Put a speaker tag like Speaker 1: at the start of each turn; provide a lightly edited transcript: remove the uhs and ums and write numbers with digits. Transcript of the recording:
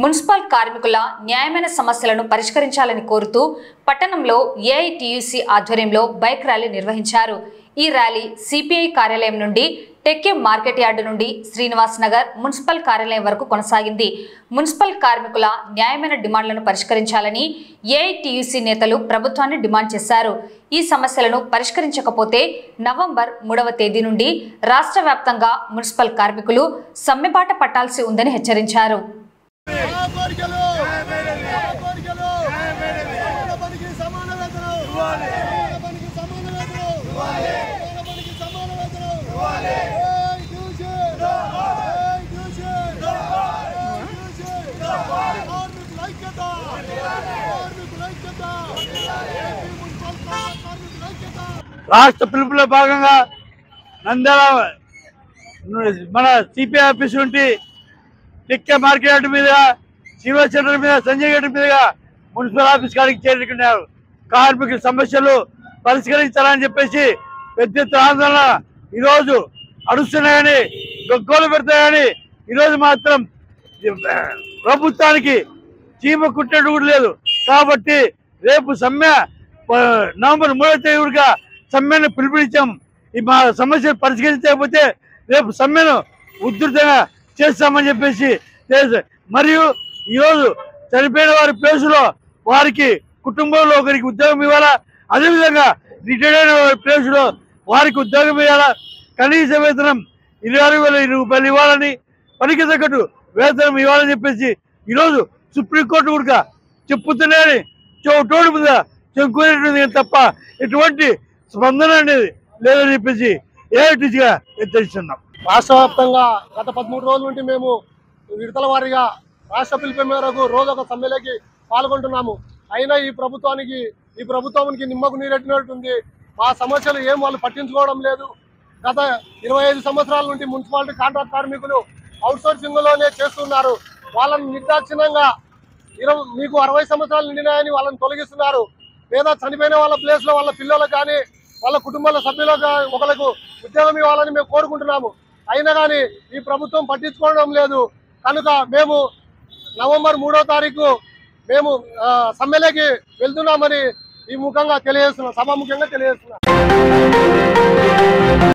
Speaker 1: Municipal కార్మికుల న్యాయమైన సమస్యలను పరిష్కరించాలని కోరుతూ పట్టణంలో ఏఐటీయూసీ ఆధ్వర్యంలో బైక్ ర్యాలీ నిర్వహించారు। ఈ ర్యాలీ సిపిఐ కార్యాలయం నుండి టెక్కే మార్కెట్ యార్డు నుండి శ్రీనివాస్ నగర్ మున్సిపల్ కార్యాలయం వరకు కొనసాగింది। మున్సిపల్ కార్మికుల న్యాయమైన డిమాండ్లను పరిష్కరించాలని ఏఐటీయూసీ నేతలు ప్రభుత్వాన్ని డిమాండ్ చేశారు। ఈ సమస్యలను పరిష్కరించకపోతే నవంబర్ 3వ తేదీ నుండి రాష్ట్ర వ్యాప్తంగా మున్సిపల్ కార్మికులు సమ్మెబాట పట్టాల్సి ఉందని హెచ్చరించారు।
Speaker 2: రాష్ట్ర పిలుపులో భాగంగా నంద్యాల మన సిపిఐ ఆఫీస్ నుండి టిక్కే మార్కెట్ మీద శ్రీనివాస్ సెంటర్ మీద సంజయ్ గేట్ మీదుగా మున్సిపల్ ఆఫీస్ కాడికి చేరుకున్నారు। కార్మికుల సమస్యలు పరిష్కరించాలని చెప్పేసి పెద్ద ఎత్తున ఆందోళన ఈరోజు అడుస్తున్నాయని గొగ్గోలు పెడతాయని ఈరోజు మాత్రం ప్రభుత్వానికి చీమ కుట్టేది కూడా లేదు। కాబట్టి రేపు సమ్మె నవంబర్ 3వ తేదీగా సమ్మెను పిలుపునిచ్చాం। ఈ మా సమస్యలు పరిష్కరించకపోతే రేపు సమ్మెను ఉధృతంగా చేస్తామని చెప్పేసి మరియు ఈరోజు చనిపోయిన వారి ప్లేసులో వారికి కుటుంబంలో ఒకరికి ఉద్యోగం ఇవ్వాలా, అదేవిధంగా రిటైర్డ్ అయిన వారి ప్లేసులో వారికి ఉద్యోగం ఇవ్వాలా, కనీస వేతనం 26,000 రూపాయలు ఇవ్వాలని, పనికి తగ్గట్టు వేతనం ఇవ్వాలని చెప్పేసి ఈరోజు సుప్రీంకోర్టు కూడా చెప్పుతున్నాయని తోడు మీద చెప్పుకునేటువంటి తప్ప ఎటువంటి స్పందన అనేది లేదని చెప్పేసి ఏఐటీసీగా హెచ్చరిస్తున్నాం।
Speaker 3: రాష్ట్ర వ్యాప్తంగా గత 13 రోజుల నుండి మేము విడతల వారీగా రాష్ట్ర పిలుపు మేరకు రోజు ఒక సమ్మెలోకి పాల్గొంటున్నాము। అయినా ఈ ప్రభుత్వానికి నిమ్మకు నీరెట్టినట్టుంది। మా సమస్యలు ఏం వాళ్ళు పట్టించుకోవడం లేదు। గత 25 సంవత్సరాల నుండి మున్సిపాలిటీ కాంట్రాక్ట్ కార్మికులు అవుట్సోర్సింగ్లోనే చేస్తున్నారు। వాళ్ళని నిర్దాక్షిణ్యంగా మీకు 60 సంవత్సరాలు నిండినాయని వాళ్ళని తొలగిస్తున్నారు। లేదా చనిపోయిన వాళ్ళ ప్లేస్లో వాళ్ళ పిల్లలకు కానీ వాళ్ళ కుటుంబాల సభ్యులకు ఒకరికి ఉద్యోగం ఇవ్వాలని మేము కోరుకుంటున్నాము। అయినా కానీ ఈ ప్రభుత్వం పట్టించుకోవడం లేదు కనుక మేము నవంబర్ 3వ తారీఖు మేము సమ్మెలోకి వెళ్తున్నామని ఈ ముఖంగా తెలియజేస్తున్నాం, సభాముఖంగా తెలియజేస్తున్నాం।